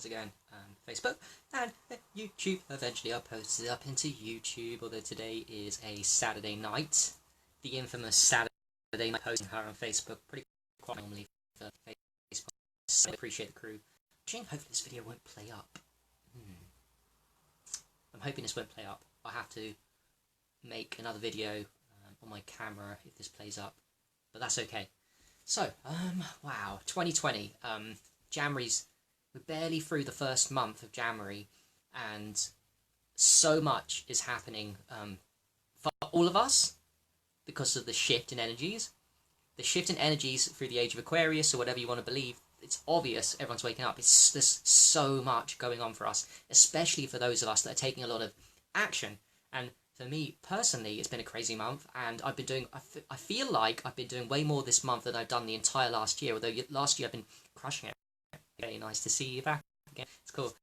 how's it going? Facebook and YouTube. Eventually I'll post it up into YouTube, although today is a Saturday night. The infamous Saturday night posting her on Facebook. Pretty quite normally for Facebook. So I appreciate the crew. Hopefully this video won't play up. I'm hoping this won't play up. I'll have to make another video on my camera if this plays up, but that's okay. So, wow, 2020. We're barely through the first month of January, and so much is happening for all of us because of the shift in energies. The shift in energies through the age of Aquarius, or whatever you want to believe. It's obvious everyone's waking up. There's so much going on for us, especially for those of us that are taking a lot of action. And for me personally, it's been a crazy month, and I've been doing. I feel like I've been doing way more this month than I've done the entire last year. Although last year I've been crushing it. Very nice to see you back again. It's cool.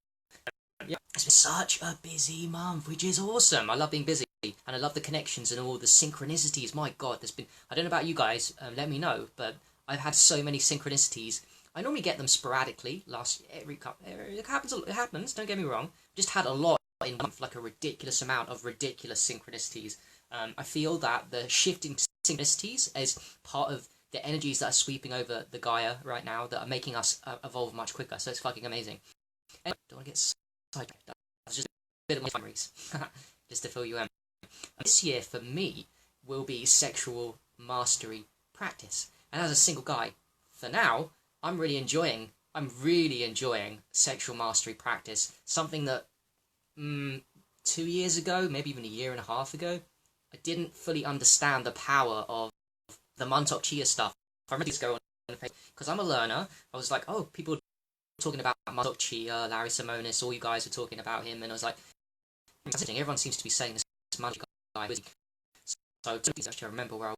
Yeah, it's been such a busy month, which is awesome. I love being busy, and I love the connections and all the synchronicities. My God, there's been. I don't know about you guys. Let me know, but I've had so many synchronicities. I normally get them sporadically. It happens. Don't get me wrong. Just had a lot in a month, like a ridiculous amount of ridiculous synchronicities. I feel that the shifting synchronicities is part of the energies that are sweeping over the Gaia right now that are making us evolve much quicker. So it's fucking amazing. Anyway, don't want to get sidetracked. That was just a bit of my memories, just to fill you in. This year for me will be sexual mastery practice, and as a single guy, for now, I'm really enjoying sexual mastery practice. Something that 2 years ago, maybe even a year and a half ago, I didn't fully understand the power of the Zmantak Chia stuff. I remember this go on because I'm a learner. I was like, oh, people are talking about Zmantak Chia, Larry Simonis, all you guys are talking about him, and I was like, everyone seems to be saying this Zmantak guy. So I remember where I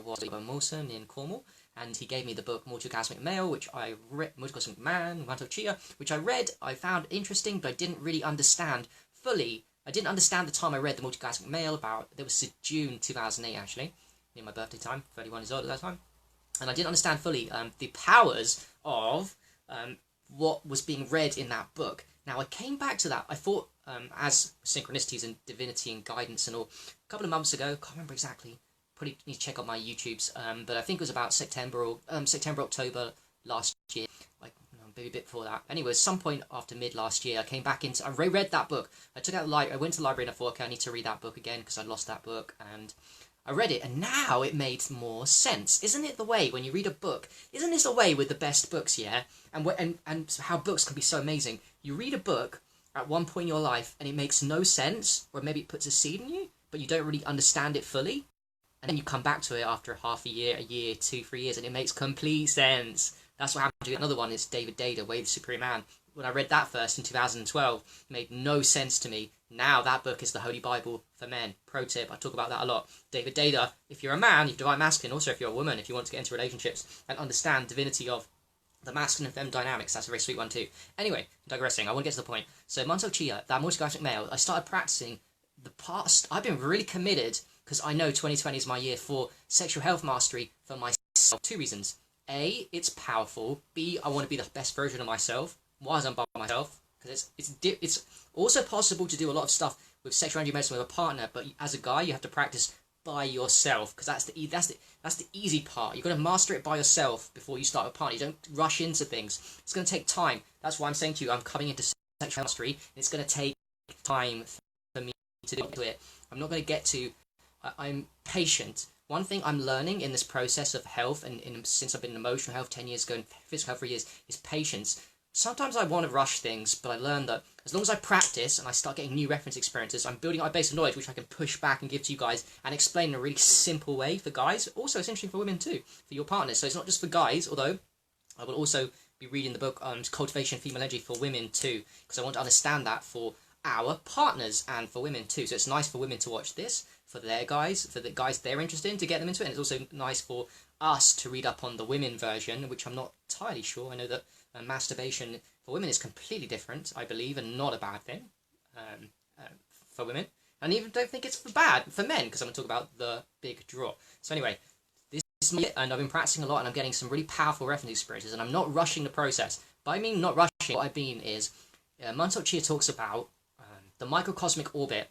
was in Mawson in Cornwall, and he gave me the book Multi-Orgasmic Male, which I read, Multi-Orgasmic Man, Zmantak Chia, which I read, I found interesting, but I didn't really understand fully. I didn't understand the time I read the Multi-Orgasmic Male, it was June 2008 actually, in my birthday time, 31 years old at that time, and I didn't understand fully the powers of what was being read in that book. Now I came back to that, I thought as synchronicities and divinity and guidance and all, a couple of months ago, can't remember exactly, probably need to check out my YouTubes, but I think it was about September, October last year, like maybe a bit before that. Anyway, some point after mid last year, I came back into, I reread that book. I took out the library, I went to the library and I thought, okay, I need to read that book again because I lost that book, and I read it, and now it made more sense. Isn't it the way when you read a book? Isn't this the way with the best books, yeah? And how books can be so amazing. You read a book at one point in your life, and it makes no sense, or maybe it puts a seed in you, but you don't really understand it fully. And then you come back to it after half a year, 2, 3 years, and it makes complete sense. That's what happened to another one. Is David Data, Way of the Superior Man. When I read that first in 2012, it made no sense to me. Now that book is the Holy Bible for men. Pro tip, I talk about that a lot. David Data, if you're a man, you've divine masculine. Also, if you're a woman, if you want to get into relationships and understand divinity of the masculine and feminine dynamics, that's a very sweet one too. Anyway, digressing, I want to get to the point. So Zmantak Chia, that multi-orgasmic male, I started practicing the past. I've been really committed because I know 2020 is my year for sexual health mastery for myself. 2 reasons. A, it's powerful. B, I want to be the best version of myself. Why am I by myself? Because it's also possible to do a lot of stuff with sexual energy medicine with a partner, but as a guy, you have to practice by yourself because that's the easy part. You've got to master it by yourself before you start a partner. You don't rush into things. It's going to take time. That's why I'm saying to you, I'm coming into sexual mastery. It's going to take time for me to do it. I'm not going to get to. I'm patient. One thing I'm learning in this process of health, and since I've been in emotional health 10 years ago and physical health 3 years, is patience. Sometimes I want to rush things, but I learned that as long as I practice and I start getting new reference experiences, I'm building up a base of knowledge which I can push back and give to you guys and explain in a really simple way for guys. Also, it's interesting for women too, for your partners. So it's not just for guys, although I will also be reading the book Cultivation of Female Energy for women too, because I want to understand that for our partners and for women too. So it's nice for women to watch this, for their guys, for the guys they're interested in, to get them into it. And it's also nice for us to read up on the women version, which I'm not entirely sure. I know that masturbation for women is completely different, I believe, and not a bad thing for women. And I even don't think it's bad for men, because I'm going to talk about the big draw. So anyway, this is my, and I've been practicing a lot, and I'm getting some really powerful reference experiences, and I'm not rushing the process. But I mean not rushing watching, what I mean is, Zmantak Chia talks about the microcosmic orbit,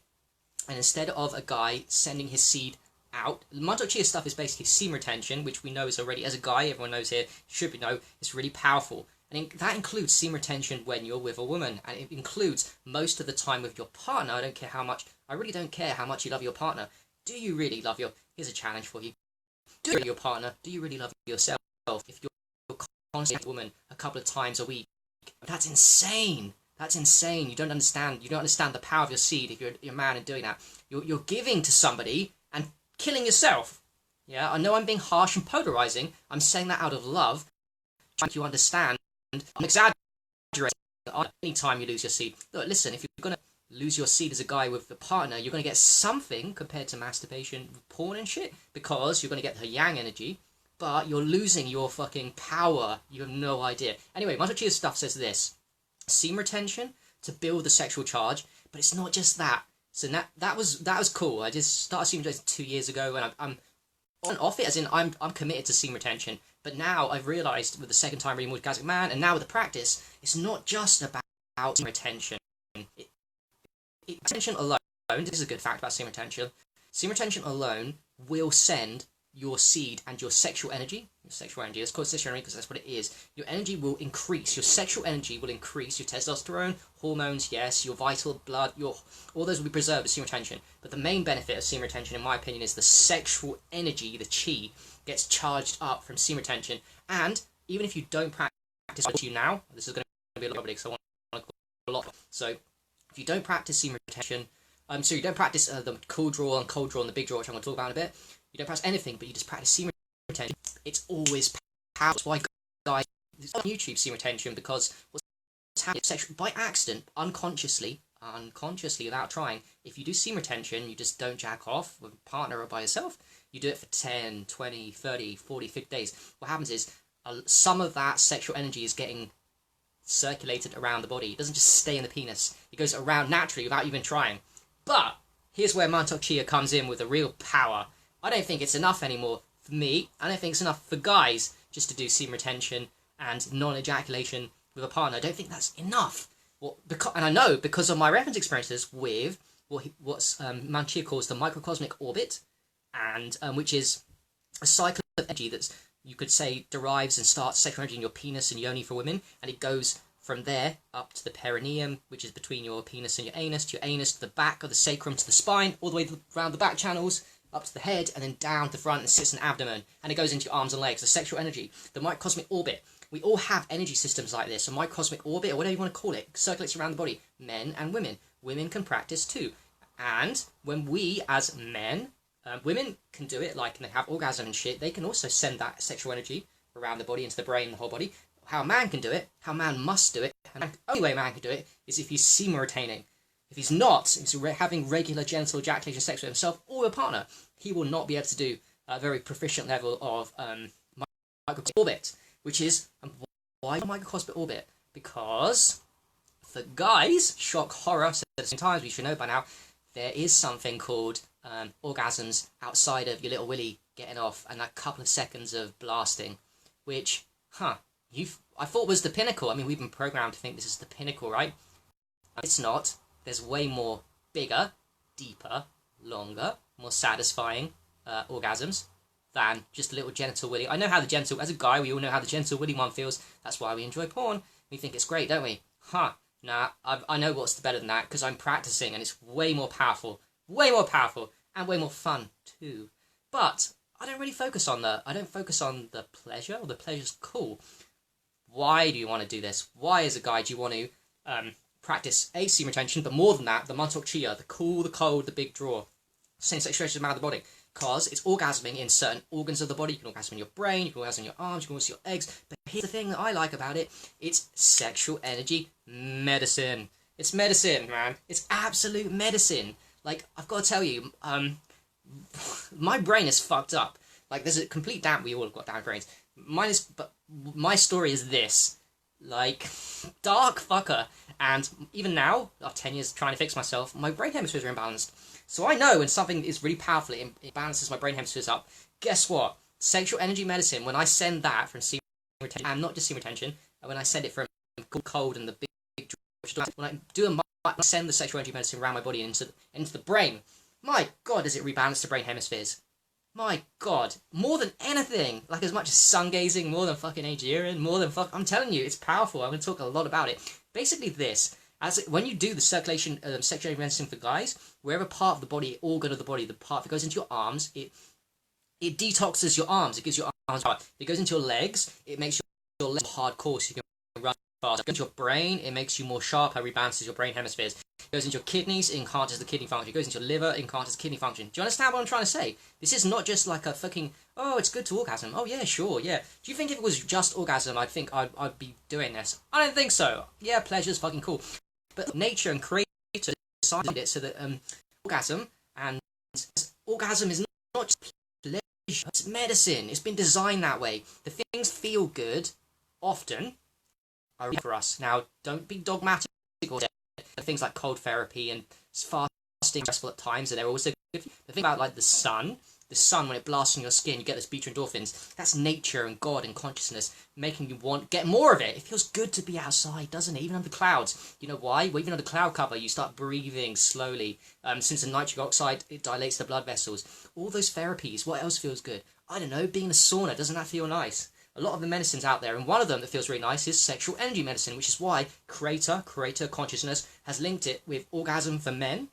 and instead of a guy sending his seed out, Zmantak Chia stuff is basically semen retention, which we know is already, as a guy, everyone knows here, should know, it's really powerful. And that includes semen retention when you're with a woman, and it includes most of the time with your partner. I really don't care how much you love your partner. Do you really love here's a challenge for you. Do you really love your partner? Do you really love yourself? If you're constantly with a woman a couple of times a week, that's insane. That's insane. You don't understand the power of your seed if you're a man and doing that. You're giving to somebody and killing yourself. Yeah, I know I'm being harsh and polarizing. I'm saying that out of love, trying to understand. I'm exaggerating. Any time you lose your seed, look, listen. If you're gonna lose your seed as a guy with a partner, you're gonna get something compared to masturbation, porn, and shit, because you're gonna get the yang energy, but you're losing your fucking power. You have no idea. Anyway, Zmantak Chia's stuff says this: semen retention to build the sexual charge, but it's not just that. So that was cool. I just started semen retention 2 years ago, and I'm on off it, as in I'm committed to semen retention. But now I've realised with the second time reading Orgasmic Man, and now with the practice, it's not just about semen retention. Retention alone, this is a good fact about semen retention. Semen retention alone will send your seed and your sexual energy, let's call it sexual energy because that's what it is. Your energy will increase, your sexual energy will increase, your testosterone, hormones, yes, your vital blood, all those will be preserved with semen retention. But the main benefit of semen retention, in my opinion, is the sexual energy, the chi, gets charged up from semen retention. And even if you don't practice what you now, this is going to be a lot because I want to call a lot. So if you don't practice semen retention, so you don't practice the cool draw and cold draw and the big draw, which I'm going to talk about in a bit. You don't practice anything, but you just practice semen retention. It's always powerful. That's why guys on YouTube semen retention, because what's happening by accident, unconsciously, without trying, if you do semen retention, you just don't jack off with a partner or by yourself. You do it for 10, 20, 30, 40, 50 days. What happens is some of that sexual energy is getting circulated around the body. It doesn't just stay in the penis. It goes around naturally without even trying. But here's where Zmantak Chia comes in with a real power. I don't think it's enough anymore for me. I don't think it's enough for guys just to do semen retention and non-ejaculation with a partner. I don't think that's enough. And I know because of my reference experiences with what's Zmantak Chia calls the microcosmic orbit, and which is a cycle of energy that's, you could say, derives and starts sexual energy in your penis and yoni for women, and it goes from there up to the perineum, which is between your penis and your anus, to the back of the sacrum, to the spine, all the way around the back channels, up to the head, and then down to the front and sits in the abdomen, and it goes into your arms and legs, the sexual energy, the microcosmic orbit. We all have energy systems like this, a microcosmic orbit, or whatever you want to call it, circulates around the body, men and women. Women can practice too. And when we, as men, women can do it, like, and they have orgasm and shit, they can also send that sexual energy around the body, into the brain, the whole body. How a man can do it, how a man must do it, and the only way a man can do it is if he's semen retaining. If he's not, he's having regular genital ejaculation sex with himself or a partner, he will not be able to do a very proficient level of microcosmic orbit, which is, why microcosmic orbit? Because for guys, shock, horror, so at the same time, we should know by now, there is something called orgasms outside of your little willy getting off and that couple of seconds of blasting, which, I thought was the pinnacle. I mean, we've been programmed to think this is the pinnacle, right? It's not. There's way more bigger, deeper, longer, more satisfying orgasms than just a little genital willy. I know how as a guy, we all know how the genital willy one feels. That's why we enjoy porn. We think it's great, don't we? Nah, I know what's better than that because I'm practicing and it's way more powerful, and way more fun too. But I don't really focus on I don't focus on the pleasure, or the pleasure's cool. Why do you want to do this? Why, as a guy, do you want to practice semen retention, but more than that, the Zmantak Chia, the cool, the cold, the big draw, same sexual around the body, because it's orgasming in certain organs of the body. You can orgasm in your brain, you can orgasm in your arms, you can orgasm in your eggs, but here's the thing that I like about it, it's sexual energy medicine. It's medicine, man. It's absolute medicine. Like, I've got to tell you, my brain is fucked up. Like, there's a complete damp, we all have got damp brains. But my story is this. Like, dark fucker. And even now, after 10 years trying to fix myself, my brain hemispheres are imbalanced. So I know when something is really powerful, it balances my brain hemispheres up. Guess what? Sexual energy medicine, when I send that from semen retention, and not just semen retention, when I send it from cold and the big draw. When I do I send the sexual energy medicine around my body into the brain. My God, does it rebalance the brain hemispheres? My God, more than anything, like as much as sun gazing, more than fucking Adrian, more than I'm telling you, it's powerful. I'm going to talk a lot about it. Basically, when you do the circulation, sexual energy medicine for guys, wherever part of the body, organ of the body, the part that goes into your arms, it detoxes your arms. It gives your arms power. It goes into your legs. It makes your legs hardcore so you can run fast. It goes into your brain. It makes you more sharper. Rebalances your brain hemispheres. It goes into your kidneys. It enhances the kidney function. It goes into your liver. It enhances kidney function. Do you understand what I'm trying to say? This is not just like a fucking, oh, it's good to orgasm. Oh, yeah, sure, yeah. Do you think if it was just orgasm, I'd think I'd be doing this? I don't think so. Yeah, pleasure's fucking cool. But nature and creator decided it so that orgasm is not just pleasure, it's medicine. It's been designed that way. The things feel good often are for us. Now, don't be dogmatic or things like cold therapy and fasting stressful at times, and they're also good. The thing about like the sun when it blasts on your skin, you get those beta endorphins. That's nature and God and consciousness making you get more of it. It feels good to be outside, doesn't it? Even under clouds. You know why? Well, even under cloud cover, you start breathing slowly. Since the nitric oxide, it dilates the blood vessels. All those therapies, what else feels good? I don't know, being in a sauna, doesn't that feel nice? A lot of the medicines out there, and one of them that feels really nice is sexual energy medicine, which is why Creator Consciousness has linked it with orgasm for men,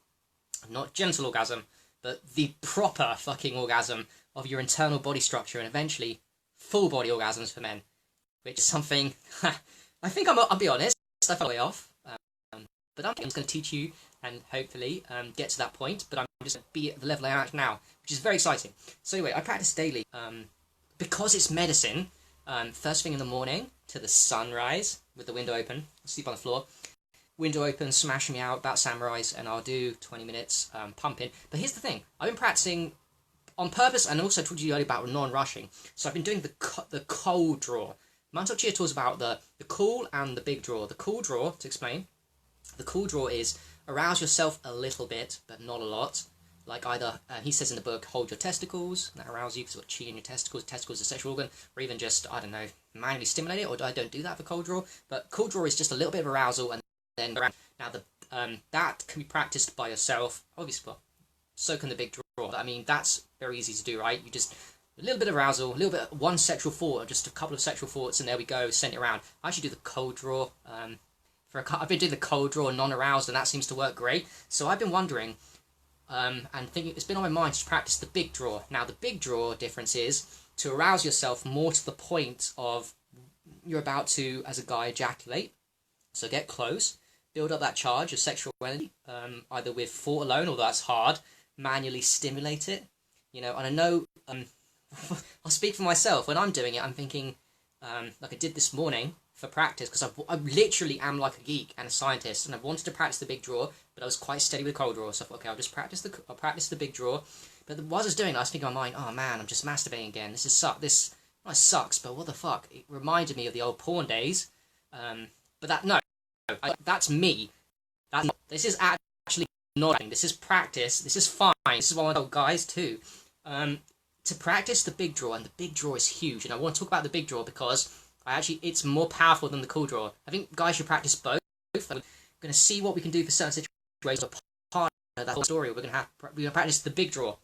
not genital orgasm, but the proper fucking orgasm of your internal body structure, and eventually full body orgasms for men, which is something I think I'll be honest, I fell way off, but I'm going to teach you and hopefully get to that point. But I'm just going to be at the level I'm at now, which is very exciting. So anyway, I practice daily because it's medicine. First thing in the morning to the sunrise with the window open, I sleep on the floor. Window open, smashing me out, about sunrise, and I'll do 20 minutes pumping. But here's the thing, I've been practicing on purpose, and also talked to you earlier about non-rushing. So I've been doing the cold draw. Zmantak Chia talks about the cool and the big draw. The cool draw, to explain, the cool draw is arouse yourself a little bit, but not a lot. Like either, he says in the book, hold your testicles, and that arouses you because you've got chi in your testicles. Testicles is a sexual organ, or even just, I don't know, manually stimulate it, or I don't do that for cold draw. But cold draw is just a little bit of arousal, and then now that can be practiced by yourself, obviously. Well, so can the big draw. I mean, that's very easy to do, right? You just a little bit of arousal, a little bit one sexual thought, or just a couple of sexual thoughts, and there we go. Send it around. I actually do the cold draw. I've been doing the cold draw non-aroused, and that seems to work great. So I've been wondering, and thinking, it's been on my mind to practice the big draw. Now the big draw difference is to arouse yourself more to the point of you're about to, as a guy, ejaculate. So get close. Build up that charge of sexual energy, either with thought alone, although that's hard, manually stimulate it, and I know, I'll speak for myself, when I'm doing it, I'm thinking, like I did this morning for practice, because I literally am like a geek and a scientist, and I wanted to practice the big draw, but I was quite steady with cold draw, so I thought, okay, I'll practice the big draw, but while I was doing it, I was thinking in my mind, oh man, I'm just masturbating again, this sucks, but what the fuck, it reminded me of the old porn days, but that's me. This is actually not. This is practice. This is fine. This is what I tell guys too. To practice the big draw, and the big draw is huge. And I want to talk about the big draw because it's more powerful than the cool draw. I think guys should practice both. I'm going to see what we can do for certain situations. Part of that whole story, we're going to practice the big draw.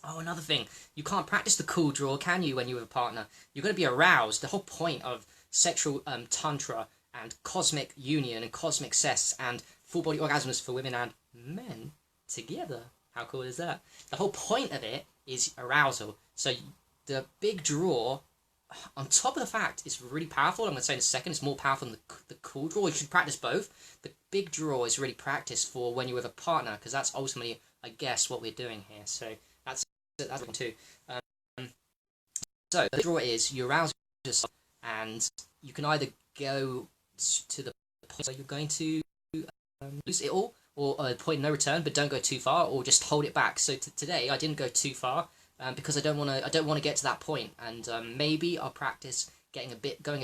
Oh, another thing, you can't practice the cool draw, can you? When you're with a partner, you're going to be aroused. The whole point of sexual tantra and cosmic union and cosmic sex and full body orgasms for women and men together. How cool is that? The whole point of it is arousal. So the big draw, on top of the fact it's really powerful, I'm going to say in a second, it's more powerful than the cool draw. You should practice both. The big draw is really practiced for when you're with a partner, because that's ultimately, I guess, what we're doing here. So that's one too. So the draw is you arouse yourself, and you can either go to the point where you're going to lose it all, or a point of no return, but don't go too far, or just hold it back. So today I didn't go too far because I don't want to get to that point, and maybe I'll practice going a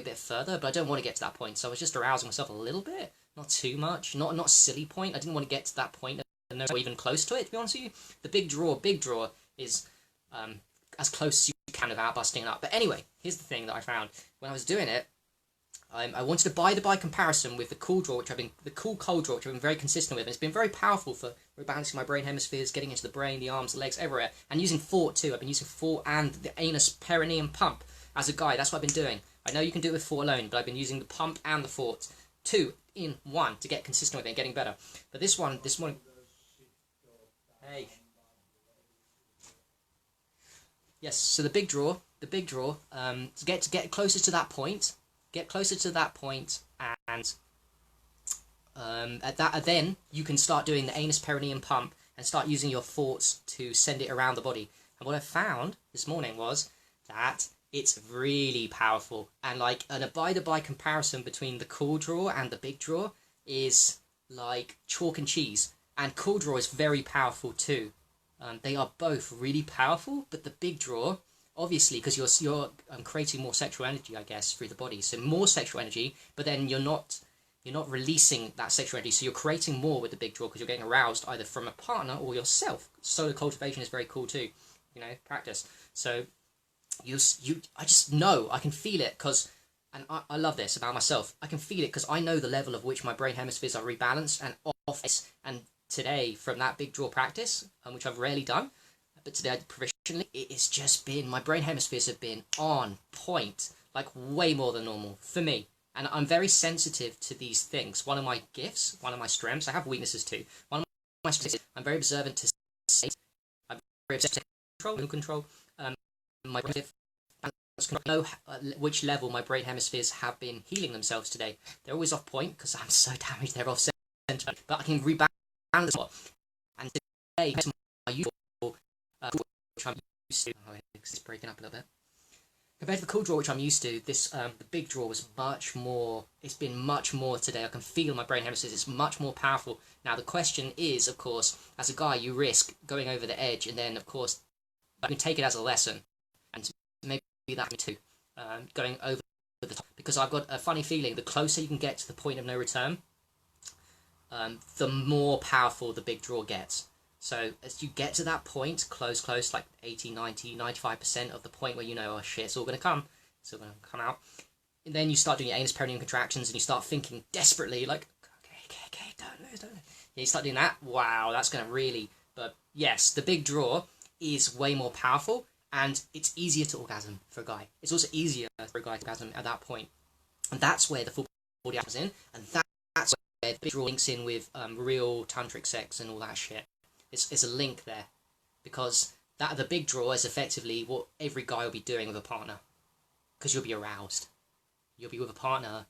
bit further, but I don't want to get to that point. So I was just arousing myself a little bit, not too much, not silly point. I didn't want to get to that point, and no even close to it. To be honest with you, the big draw is as close as you can without busting it up. But anyway, here's the thing that I found when I was doing it. I wanted to buy the by comparison with the cool draw, the cool cold draw, which I've been very consistent with, and it's been very powerful for rebalancing my brain hemispheres, getting into the brain, the arms, the legs, everywhere, and using fort too. I've been using fort and the anus perineum pump as a guide. That's what I've been doing. I know you can do it with fort alone, but I've been using the pump and the fort, 2 in 1, to get consistent with it and getting better. But this one, hey. Yes, so the big draw, to get closer to that point, and then you can start doing the anus perineum pump and start using your forts to send it around the body. And what I found this morning was that it's really powerful, and like an by comparison between the cool draw and the big draw is like chalk and cheese. And cool draw is very powerful too. They are both really powerful, but the big draw, obviously, because you're creating more sexual energy, I guess, through the body. So more sexual energy, but then you're not releasing that sexual energy. So you're creating more with the big draw because you're getting aroused either from a partner or yourself. Solo cultivation is very cool too, practice. So I just know, I can feel it because, and I love this about myself. I can feel it because I know the level of which my brain hemispheres are rebalanced and off. And today, from that big draw practice, which I've rarely done, but today I did professionally, it's just been, my brain hemispheres have been on point, like way more than normal for me. And I'm very sensitive to these things. One of my gifts, one of my strengths, I have weaknesses too. One of my strengths is I'm very observant to state. I'm very observant to control. My brain, I know which level my brain hemispheres have been healing themselves today. They're always off point because I'm so damaged. They're off center, but I can rebalance. And today, my usual, which I'm used to, it's breaking up a little bit. Compared to the cool draw, which I'm used to, this the big draw was much more. It's been much more today. I can feel my brain hemispheres. It's much more powerful. Now the question is, of course, as a guy, you risk going over the edge, and then of course, you can take it as a lesson, and maybe that too, going over the top. Because I've got a funny feeling, the closer you can get to the point of no return, the more powerful the big draw gets. So as you get to that point, close, like 80, 90, 95% of the point where oh shit, it's all going to come. It's all going to come out. And then you start doing your anus perineum contractions and you start thinking desperately like, okay, don't lose. Yeah, you start doing that. Wow, that's going to really... But yes, the big draw is way more powerful and it's easier to orgasm for a guy. It's also easier for a guy to orgasm at that point. And that's where the full body comes in. And that's where the big draw links in with real tantric sex and all that shit. It's a link there, because the big draw is effectively what every guy will be doing with a partner, because you'll be aroused. You'll be with a partner,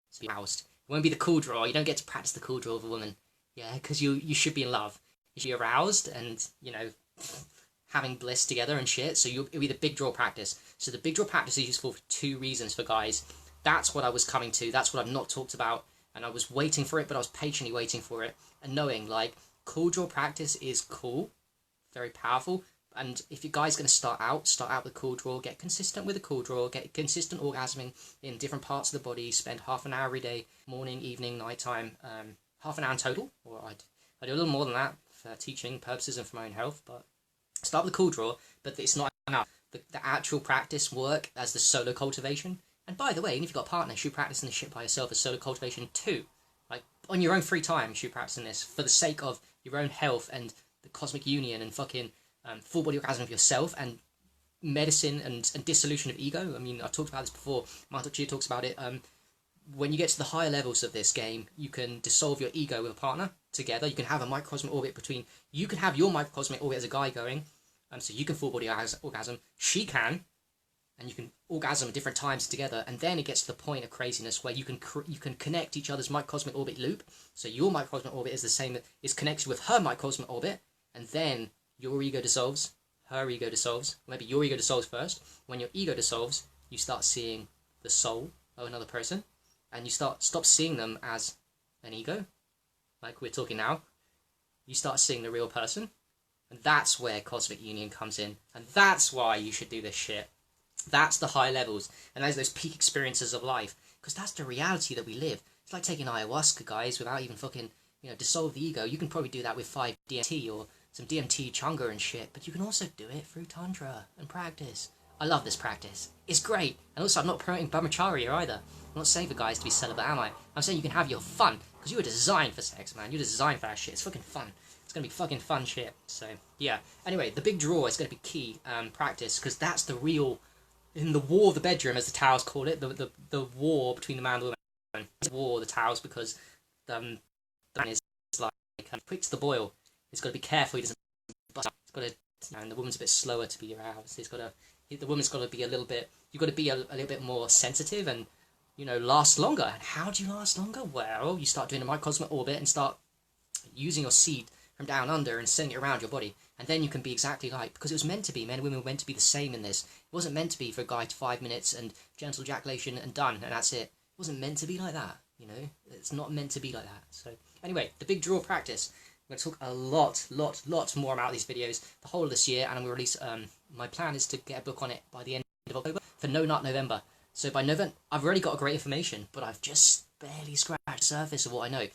so you're aroused. It won't be the cool draw. You don't get to practice the cool draw with a woman, because you should be in love. You should be aroused and having bliss together and shit. So it'll be the big draw practice. So the big draw practice is useful for 2 reasons for guys. That's what I was coming to. That's what I've not talked about, and I was waiting for it, but I was patiently waiting for it and knowing like. Cool draw practice is cool, very powerful, and if your guy's going to start out with cool draw, get consistent with the cool draw, get consistent orgasming in different parts of the body, spend half an hour every day, morning, evening, nighttime, half an hour in total, or I do a little more than that for teaching purposes and for my own health, but start with the cool draw, but it's not enough. The actual practice work as the solo cultivation, and by the way, even if you've got a partner, you should practice this shit by yourself as solo cultivation too. Like, on your own free time, you should be practicing this for the sake of your own health and the cosmic union and fucking full body orgasm of yourself and medicine and dissolution of ego. I mean, I've talked about this before. Chia talks about it. When you get to the higher levels of this game, you can dissolve your ego with a partner together. You can have a microcosmic orbit between... You can have your microcosmic orbit as a guy going, so you can full body orgasm. She can, and you can orgasm at different times together, and then it gets to the point of craziness where you can connect each other's microcosmic orbit loop. So your microcosmic orbit is connected with her microcosmic orbit, and then your ego dissolves, her ego dissolves. Maybe your ego dissolves first. When your ego dissolves, you start seeing the soul of another person, and you stop seeing them as an ego, like we're talking now. You start seeing the real person, and that's where cosmic union comes in, and that's why you should do this shit. That's the high levels, and those peak experiences of life, because that's the reality that we live. It's like taking ayahuasca, guys, without even fucking, dissolve the ego. You can probably do that with 5-DMT or some DMT chunga and shit, but you can also do it through tantra and practice. I love this practice. It's great. And also, I'm not promoting brahmacharya either. not saying for guys to be celibate, am I? I'm saying you can have your fun, because you were designed for sex, man. You're designed for that shit. It's fucking fun. It's going to be fucking fun shit. So, yeah. Anyway, the big draw is going to be key practice, because that's the real, in the war of the bedroom, as the Taoists call it, the war between the man and the woman. It's a war of the Taoists, because the man is like quick to the boil. He's got to be careful he doesn't bust out. He's got to, and the woman's a bit slower to be aroused. The woman's got to be a little bit, you've got to be a little bit more sensitive and, you know, last longer. And how do you last longer? Well, you start doing a microcosmic orbit and start using your seed from down under and sending it around your body. And then you can be exactly like, because it was meant to be, men and women were meant to be the same in this. It wasn't meant to be for a guy to 5 minutes and gentle ejaculation and done, and that's it. It wasn't meant to be like that, you know? It's not meant to be like that. So, anyway, the big draw practice. I'm going to talk a lot more about these videos the whole of this year, and I'm going to release, my plan is to get a book on it by the end of October for No Nut November. So by November, I've already got great information, but I've just barely scratched the surface of what I know.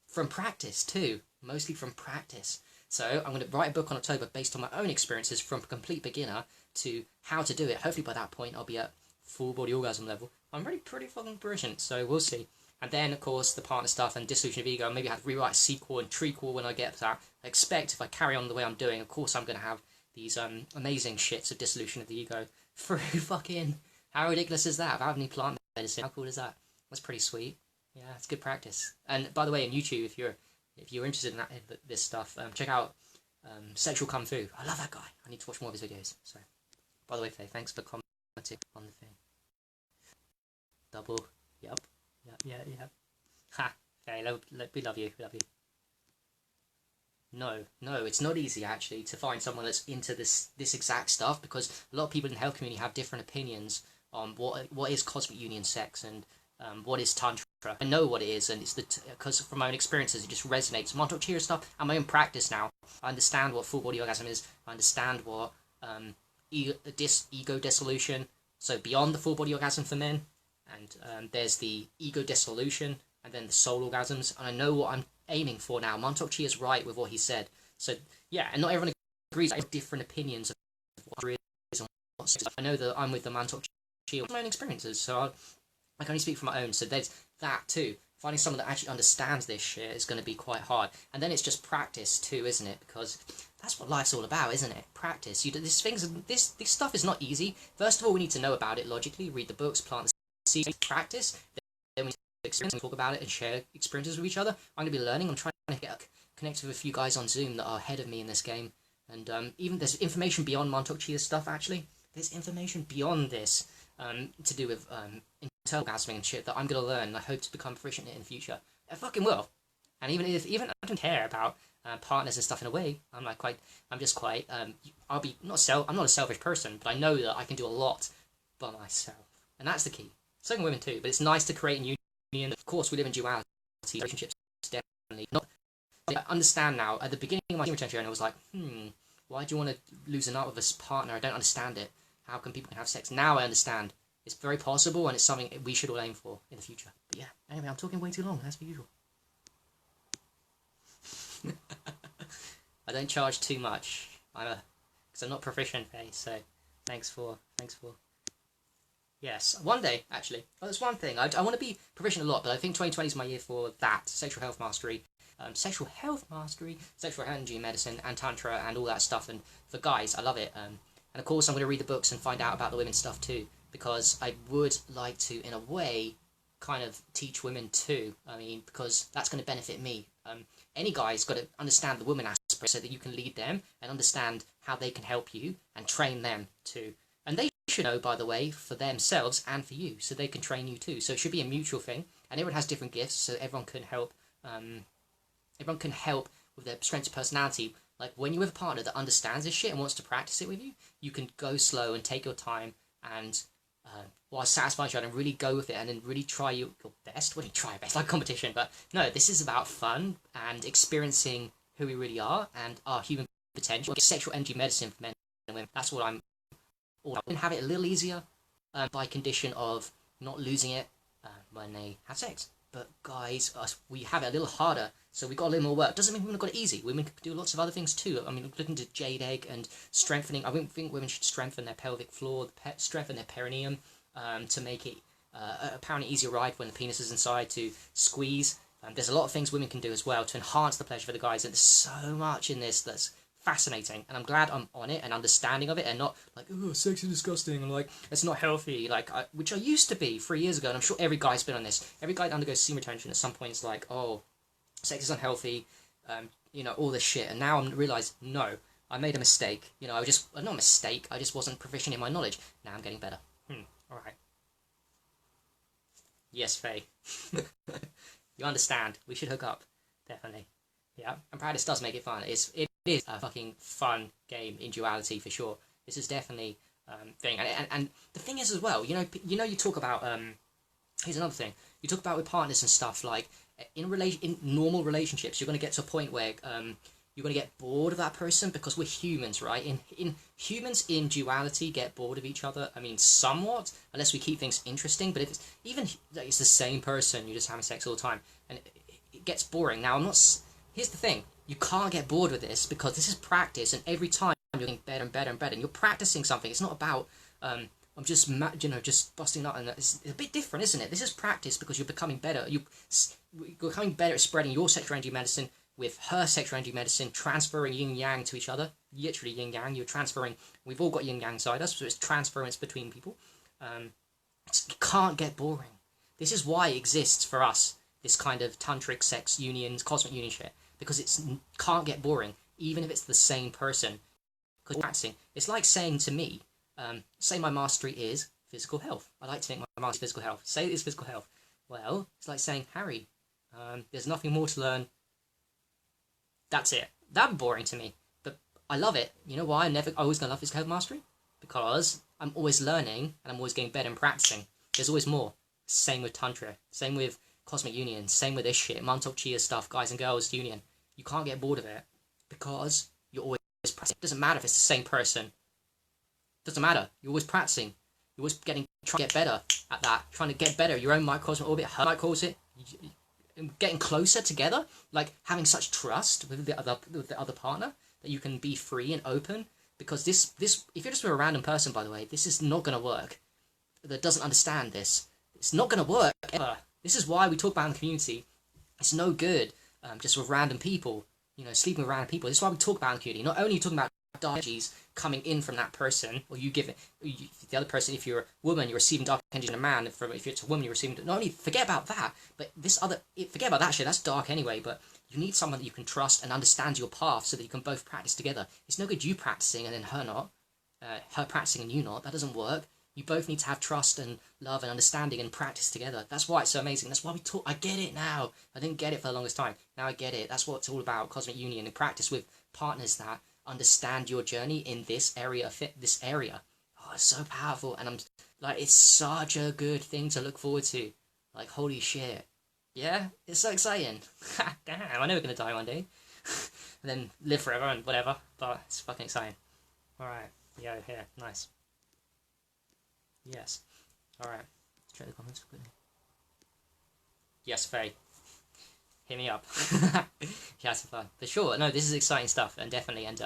From practice too, mostly from practice. So I'm going to write a book on October based on my own experiences from complete beginner to how to do it. Hopefully by that point I'll be at full body orgasm level. I'm really pretty fucking brilliant, so we'll see. And then, of course, the partner stuff and dissolution of ego. Maybe I have to rewrite a sequel and trequel when I get to that. I expect if I carry on the way I'm doing, of course I'm going to have these amazing shits of dissolution of the ego through fucking... How ridiculous is that? Without any plant medicine, how cool is that? That's pretty sweet. Yeah, it's good practice. And by the way, on YouTube, if you're interested in this stuff, check out Sexual Kung Fu. I love that guy. I need to watch more of his videos. So, by the way, Faye, thanks for commenting on the thing. Double. Yep. Yeah. Ha. Okay, we love you. We love you. No, it's not easy actually to find someone that's into this exact stuff, because a lot of people in the health community have different opinions on what is cosmic union sex and what is tantra. I know what it is, and it's because from my own experiences it just resonates. Zmantak, Chia stuff and my own practice now. I understand what full body orgasm is. I understand what ego dissolution. So beyond the full body orgasm for men, and there's the ego dissolution, and then the soul orgasms, and I know what I'm aiming for now. Zmantak Chia is right with what he said. So yeah, and not everyone agrees. I have different opinions of what is and what's. I know that I'm with the Zmantak Chia my own experiences, so I can only speak from my own. So there's that too. Finding someone that actually understands this shit is going to be quite hard. And then it's just practice too, isn't it? Because that's what life's all about, isn't it? Practice. This stuff is not easy. First of all, we need to know about it logically. Read the books, plant the seeds, practice. Then we experience and talk about it and share experiences with each other. I'm going to be learning. I'm trying to get connected with a few guys on Zoom that are ahead of me in this game. And even there's information beyond Zmantak Chia's stuff, actually. There's information beyond this to do with internal orgasming and shit that I'm going to learn, and I hope to become proficient in the future. I fucking will. And even I don't care about partners and stuff in a way, I'm just quite, I'm not a selfish person, but I know that I can do a lot by myself. And that's the key. So can women too, but it's nice to create a union. Of course, we live in duality. Relationships definitely not. I understand now. At the beginning of my retention journey, I was like, why do you want to lose a nut with a partner? I don't understand it. How can people have sex? Now I understand. It's very possible, and it's something we should all aim for in the future. But yeah, anyway, I'm talking way too long, as per usual. I don't charge too much, because I'm not proficient, so thanks for. Yes, one day, actually. Oh, there's one thing. I want to be proficient a lot, but I think 2020 is my year for that. Sexual health mastery, sexual energy medicine, and tantra, and all that stuff. And for guys, I love it. And of course, I'm going to read the books and find out about the women's stuff too, because I would like to, in a way, kind of teach women too. I mean, because that's going to benefit me. Any guy's got to understand the woman aspect so that you can lead them and understand how they can help you and train them too. And they should know, by the way, for themselves and for you, so they can train you too. So it should be a mutual thing, and everyone has different gifts, so everyone can help. Everyone can help with their strengths of personality. Like when you're with a partner that understands this shit and wants to practice it with you, you can go slow and take your time and while satisfying each other and really go with it and then really try your best. Well, you try your best like competition, but no, this is about fun and experiencing who we really are and our human potential. Sexual energy medicine for men and women. That's what I'm all about. And have it a little easier by condition of not losing it when they have sex. But guys, we have it a little harder, so we got a little more work. Doesn't mean women got it easy. Women can do lots of other things too. I mean, looking to jade egg and strengthening. I think women should strengthen their pelvic floor, strengthen their perineum to make it apparently easier ride when the penis is inside to squeeze. There's a lot of things women can do as well to enhance the pleasure for the guys, and there's so much in this that's fascinating, and I'm glad I'm on it and understanding of it, and not like, oh, sex is disgusting, and like, it's not healthy, like, which I used to be 3 years ago, and I'm sure every guy's been on this. Every guy that undergoes semen retention at some point is like, oh, sex is unhealthy, you know, all this shit, and now I'm realised, no, I made a mistake, you know, not a mistake, I just wasn't proficient in my knowledge. Now I'm getting better. Alright. Yes, Faye. You understand. We should hook up. Definitely. Yeah. And practice does make it fun. It is a fucking fun game in duality for sure. This is definitely thing. And the thing is as well, you know, you talk about here's another thing. You talk about with partners and stuff, like in normal relationships, you're gonna get to a point where you're going to get bored of that person, because we're humans, right? In humans in duality get bored of each other. I mean, somewhat, unless we keep things interesting. But if it's even like it's the same person, you're just having sex all the time, and it gets boring. Now, here's the thing: you can't get bored with this, because this is practice, and every time you're getting better and better and better, and you're practicing something. It's not about I'm just just busting out, and it's a bit different, isn't it? This is practice because you're becoming better. You're becoming better at spreading your sexual energy medicine with her sexual energy medicine, transferring yin yang to each other. Literally yin yang. You're transferring. We've all got yin yang inside us, so it's transference between people. It can't get boring. This is why it exists for us. This kind of tantric sex unions, cosmic union shit, because it can't get boring, even if it's the same person. Because practicing, it's like saying to me, say my mastery is physical health. I like to think my mastery is physical health. Say it is physical health. Well, it's like saying, Harry, there's nothing more to learn. That's it. That'd be boring to me. But I love it. You know why I'm always going to love physical health mastery? Because I'm always learning, and I'm always getting better and practicing. There's always more. Same with Tantra. Same with Cosmic Union. Same with this shit. Zmantak, Chia stuff. Guys and girls union. You can't get bored of it. Because you're always practicing. It doesn't matter if it's the same person. It doesn't matter. You're always practicing. You're always trying to get better at that. Trying to get better. Your own microcosmic orbit. Her microcosmic orbit. Getting closer together, like having such trust with the other partner that you can be free and open. Because this if you're just with a random person, by the way, this is not going to work. That doesn't understand this, it's not going to work ever. This is why we talk about in the community. It's no good just with random people, you know, sleeping with random people. This is why we talk about in the community. Not only are you talking about dark energies coming in from that person, or you give it the other person. If you're a woman, you're receiving dark energy in a man. If it's a woman, you're receiving. Not only forget about that, but forget about that shit. That's dark anyway. But you need someone that you can trust and understands your path, so that you can both practice together. It's no good you practicing and then her not, her practicing and you not. That doesn't work. You both need to have trust and love and understanding and practice together. That's why it's so amazing. That's why we talk. I get it now. I didn't get it for the longest time. Now I get it. That's what it's all about. Cosmic union and practice with partners that understand your journey in this area. Oh, it's so powerful, and I'm like, it's such a good thing to look forward to. Like, holy shit, yeah, it's so exciting. Damn, I know we're gonna die one day, and then live forever and whatever. But it's fucking exciting. All right, yeah, here, nice. Yes, all right. Let's check the comments quickly. Yes, Faye. Hit me up. Yeah, it's fun. For sure. No, this is exciting stuff, and definitely, and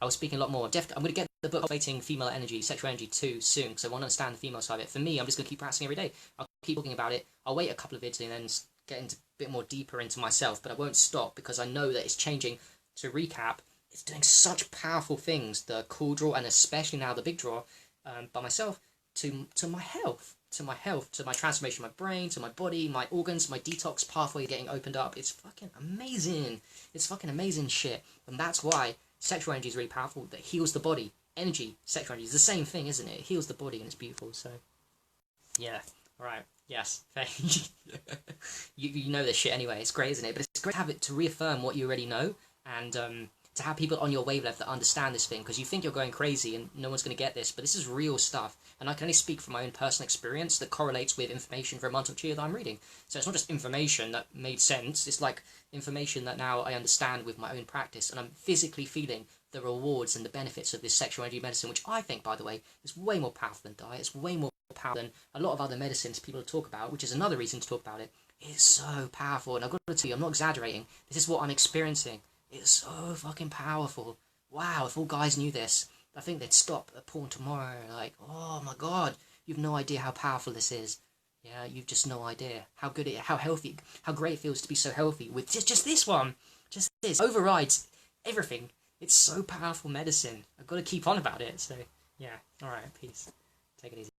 I was speaking a lot more. I'm going to get the book Cultivating Female Energy, Sexual Energy 2 soon, because I want to understand the female side of it. For me, I'm just going to keep practicing every day. I'll keep talking about it. I'll wait a couple of vids and then get into a bit more deeper into myself, but I won't stop, because I know that it's changing. To recap, it's doing such powerful things, the cool draw, and especially now the big draw, by myself, to my health. To my health, to my transformation of my brain, to my body, my organs, my detox pathway getting opened up. It's fucking amazing. It's fucking amazing shit. And that's why sexual energy is really powerful. That heals the body. Energy, sexual energy is the same thing, isn't it? It heals the body, and it's beautiful. So, yeah. Alright. Yes. you know this shit anyway. It's great, isn't it? But it's great to have it to reaffirm what you already know, and to have people on your wavelength that understand this thing, because you think you're going crazy and no one's going to get this, but this is real stuff, and I can only speak from my own personal experience that correlates with information from Zmantak Chia that I'm reading. So it's not just information that made sense, it's like information that now I understand with my own practice, and I'm physically feeling the rewards and the benefits of this sexual energy medicine, which I think, by the way, is way more powerful than diet. It's way more powerful than a lot of other medicines people talk about, which is another reason to talk about it. It's so powerful, and I've got to tell you, I'm not exaggerating. This is what I'm experiencing. It's so fucking powerful. Wow, if all guys knew this, I think they'd stop at porn tomorrow. Like, oh my god, you've no idea how powerful this is. Yeah, you've just no idea how good how healthy, how great it feels to be so healthy with just this one. Just this overrides everything. It's so powerful medicine. I've got to keep on about it. So yeah, all right, peace. Take it easy.